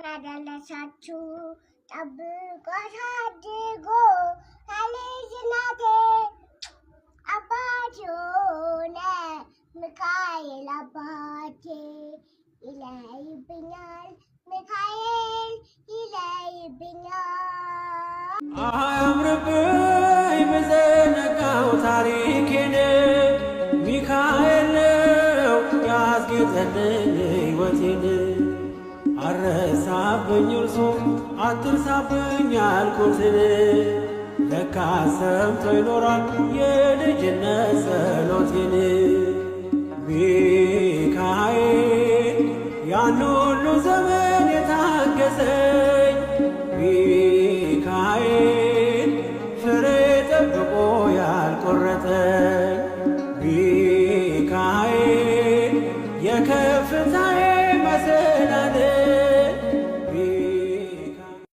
አደረሳችሁ ጠብቆ አሳድጎ ከልጅነቴ አባቴ ሆነ ሚካኤል አባቴ ይለይብኛል ሚካኤል ይለይብኛል። አያምርብኝ ብዘነጋው ታሪኬን ሚካኤል ነው ያስጌጠልኝ ሕይወቴን። አረሳብኝ እርሱ አትርሳብኝ ያልኩትን ለካ ሰምቶ ይኖራል የልጅነት ጸሎቴን። ሚካኤል ያን ሁሉ ዘመን የታገሰ